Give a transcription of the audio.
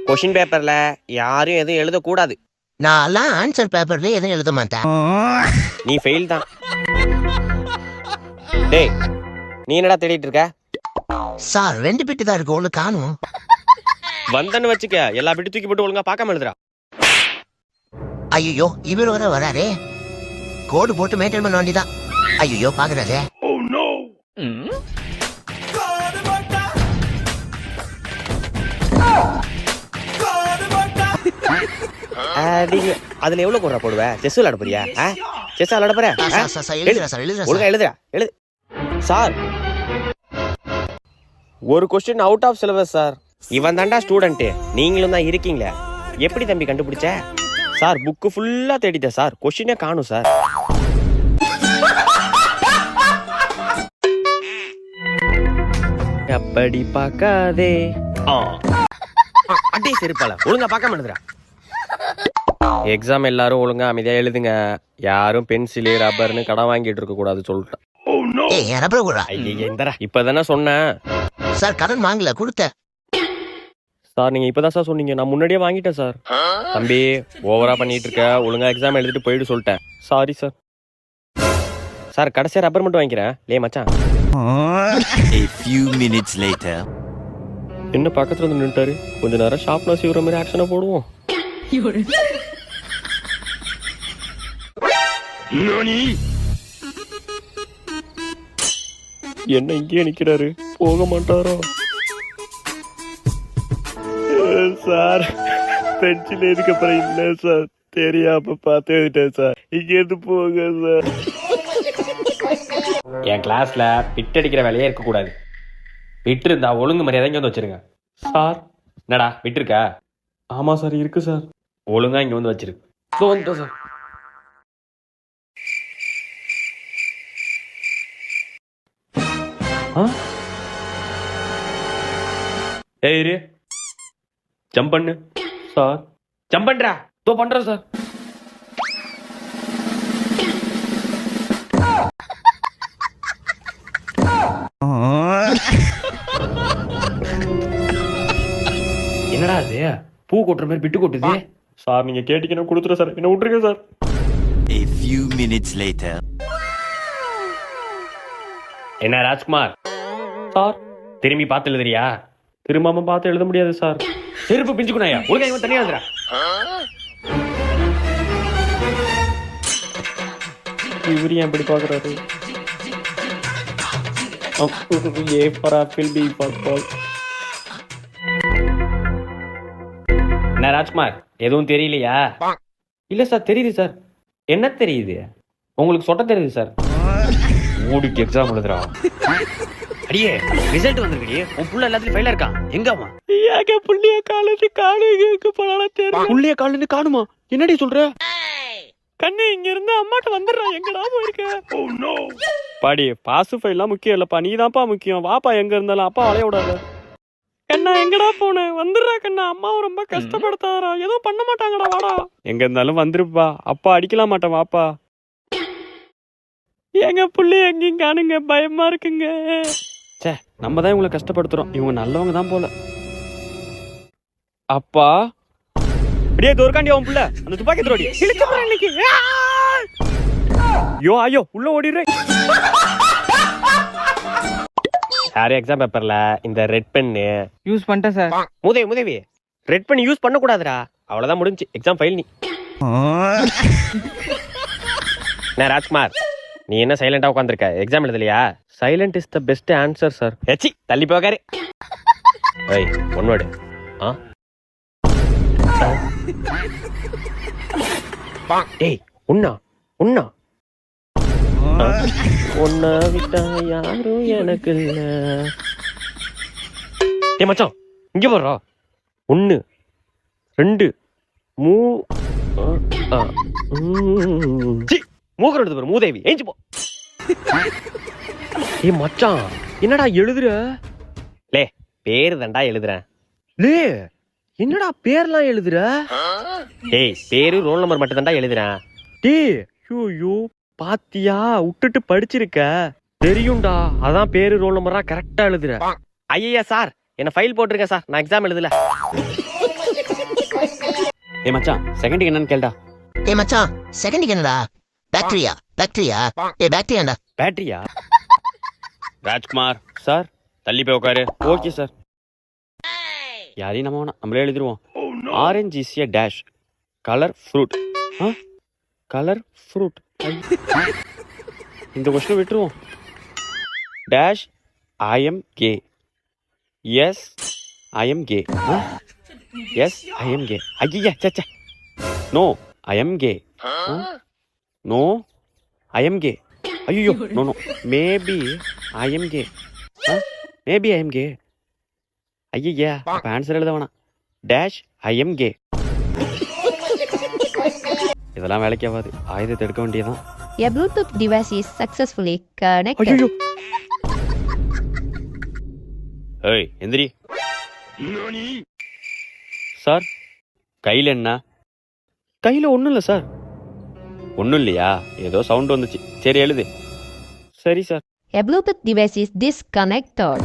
Question பேப்பர்ல யாரும் எதுவும் எழுதக்கூடாது. நான் ஆன்சர் பேப்பர்ல எதுவும் எழுத மாட்டேன். நீ ஃபெயில் தான். டேய் நீ என்னடா தேடிட்டு இருக்க? சார் 2 பிட்டு தான் இருக்கு, ஒண்ணு காணும். வந்தன்னு வச்சுக்க, எல்லா பிட்டு தூக்கி போட்டு ஒழுங்கா பார்க்காம எழுதுறா. ஐயோ இவர் வர வராரே, கோடு போட்டு மெயின்டைன் பண்ண வேண்டியதான். ஐயோ பாக்குறாரே. அதுல எவ்வளவு கோடா போடுவ? செஸ் விளையாட போறியா? செஸ் விளையாட போற? ஒழுங்கா எழுதுறா. எழுது சார். ஒரு question out of syllabus sir. இவன் தாண்டா ஸ்டூடெண்ட், நீங்களும் தான் இருக்கீங்களே. எப்படி தம்பி கண்டுபிடிச்ச? சார் புக்கு ஃபுல்லா தேடிட்டேன் சார், கொஸ்டினே காணும் சார். அப்படி பார்க்காதே. அடி செருப்பால ஒழுங்கா பார்க்காம எழுதுறா. எக்ஸாம் எல்லாரும் ஒழுங்கா அமைதியா எழுதுங்க. யாரும் பென்சிலு ரப்பர்னு கடன் வாங்கிட்டு இருக்க கூடாது சொல்லிட்டேன். இப்பதானே சொன்னேன் சார், கடன் வாங்கல கொடுத்த சார். நீங்க இப்பதான் சார் சொன்னீங்க, நான் முன்னாடியே வாங்கிட்டேன் சார். தம்பி ஓவரா பண்ணிட்டு இருக்க, ஒழுங்கா எக்ஸாம் எழுதிட்டு போயிட்டு சொல்லிட்டேன். Sorry sir. சார் கடைசியா ரப்பர் மட்டும் வாங்கிக்கிறேன். லே மச்சான். A few minutes later. என்ன பக்கத்துல வந்து நின்னுட்டாரு, கொஞ்ச நேரம் ஷார்ப்னஸ் இவர மாதிரி ஆக்ஷனை போடுவோம். என்ன இங்கே நிக்கிறாரு, போக மாட்டாரோ? சார் பென்சில் எதுக்கு அப்புறம் இல்ல சார், தெரியாம பார்த்து எழுதிட்டேன் சார். இங்க இருந்து போங்க சார். என் கிளாஸ்ல பிட் அடிக்கிற வேலையே இருக்க கூடாது. விட்டு இருந்தா ஒழுங்கு மரியாதை இங்க வந்து வச்சிருங்க. சார் என்னடா விட்டு இருக்கா? ஆமா சார் இருக்கு சார். ஒழுங்கா இங்க வந்து வச்சிருக்கு. வந்துட்டோம் சார். ஏய் இரு, ஜம்ப் பண்ணு சார். ஜம்ப் பண்றா. தோ பண்றேன் சார். என்னடா அது, பூ கொட்டுற மாதிரி பிட்டு கொட்டுது சார். நீங்க கேட்டீங்கன்னா கொடுத்துறேன் சார், என்ன விட்டுருங்க sir. A few minutes later. என்ன ராஜ்குமார் சார், திரும்பி பார்த்து எழுதுறியா? திரும்பாம பார்த்து எழுத முடியாது சார். செருப்பு பிஞ்சுக்குனாயா, ஒழுங்கா இவன் தனியா எழுதுறா. இவரு ஏன் இப்படி பாக்குறாரு? A for apple, B for ball. என்ன ராஜ்குமார் எதுவும் தெரியலையா? இல்ல சார் தெரியுது சார். என்ன தெரியுது உங்களுக்கு? சொட்ட தெரியுது சார். மூடிக்கு எக்ஸாம் எழுதுறா. அடியே ரிசல்ட் வந்திருக்கடியே, உன் புள்ள எல்லாத்துலயும் ஃபெயிலா இருக்கான். எங்கம்மா? ஏங்க புள்ளிய காலேஜ் காலேஜுக்கு போலாம் தெரியும். புள்ளிய காலேஜ் காணுமா? என்னடி சொல்ற? கண்ணு இங்க இருந்து அம்மாட்ட வந்துடுறா. எங்கடா போயிருக்க? Oh no. பாடி பாஸ் ஃபெயிலாம் முக்கியம் இல்லப்பா, நீதான்ப்பா முக்கியம். வாப்பா, எங்க இருந்தாலும் அப்பா வளைய விடாத. கண்ணா எங்கடா போன? வந்துடுறா கண்ணா, அம்மாவும் ரொம்ப கஷ்டப்படுத்தாரா. எதுவும் பண்ண மாட்டாங்கடா, வாடா. எங்க இருந்தாலும் வந்துருப்பா, அப்பா அடிக்கலாம் மாட்டேன், வாப்பா. எங்க புள்ளி எங்கேயும் காணுங்க, பயமா இருக்குங்க. சே, நம்ம தான் இவங்களை கஷ்டப்படுத்துறோம், இவங்க நல்லவங்க தான் போல. அப்பா அப்படியே தோற்காண்டி அவன் புள்ள அந்த துப்பாக்கி தரோடி இன்னைக்கு. ஐயோ ஐயோ உள்ள ஓடிடுறேன். சார் எக்ஸாம் பேப்பர்ல இந்த ரெட் பென்னு யூஸ் பண்ணிட்டேன் சார். முதவி ரெட் பென் யூஸ் பண்ண கூடாதுடா. அவ்வளவுதான் முடிஞ்சு, எக்ஸாம் ஃபெயில். நீ ராஜ்குமார் நீ என்ன சைலண்டா உட்காந்துருக்க? எக்ஸாம் எழுதலையா? Silent is the best answer sir. ஏச்சி தள்ளி போகாரு. ஏய் ஒன் வேர்டு. ஏய் உண்ணா உண்ணா ஒன்னா விட்டா யாரும் எனக்கு இல்ல. ஏ மச்சான் இங்க போறா. 1 2 மூக்கர் எடுத்து பாரு மூதேவி. ஏஞ்சி போ. ஏ மச்சான் என்னடா எழுதுற? லே பேரு தாண்டா எழுதுறேன். லே என்னடா பேர்லாம் எழுதுற? டேய் பேரு ரோல் நம்பர் மட்டும் தாண்டா எழுதுறேன். டேய் ஐயோ பாத்தியா, விட்டுட்டு படிச்சிருக்க தெரியும்டா. அதான் பேரு ரோல் நம்பரா கரெக்டா எழுதுற. ஐயா சார் என்ன ஃபைல் போட்டிருக்கேன் சார், நான் எக்ஸாம் எழுதல. ஏ மச்சான் செகண்டுக்கு என்னன்னு கேள்டா. ஏ மச்சான் செகண்டுக்கு என்னடா? பேக்டரியா? ஏ பேக்டரியாண்டா. பேட்டரியா? ராஜ்குமார் சார் தள்ளி போய் உட்காரு. Okay sir. யாரையும் நம்ம வேணாம், நம்மளே எழுதிருவோம். Orange is a dash colour fruit. Colour fruit. இந்த கொஸ்டின் விட்டுருவோம். Dash I am K. Yes I am K. Yes I am K. ஐயா சச்சா. No I am K. No I am K. ஐயோ no no maybe I am K. Maybe I am K. ஐயா அப்போ answer எழுத வேணாம். Dash I am K. இதெல்லாம் வேலைக்கு ஆகாது. ஆயுதத்தை எடுக்க வேண்டியதான். Your Bluetooth device is successfully connected. ஐயோ ஏய் எந்திரி. சார் கையில் என்ன? கையில் ஒன்றும் இல்லை சார். ஒன்றும் இல்லையா? ஏதோ சவுண்ட் வந்துச்சு. சரி எழுது. சரி sir. Your Bluetooth device is disconnected.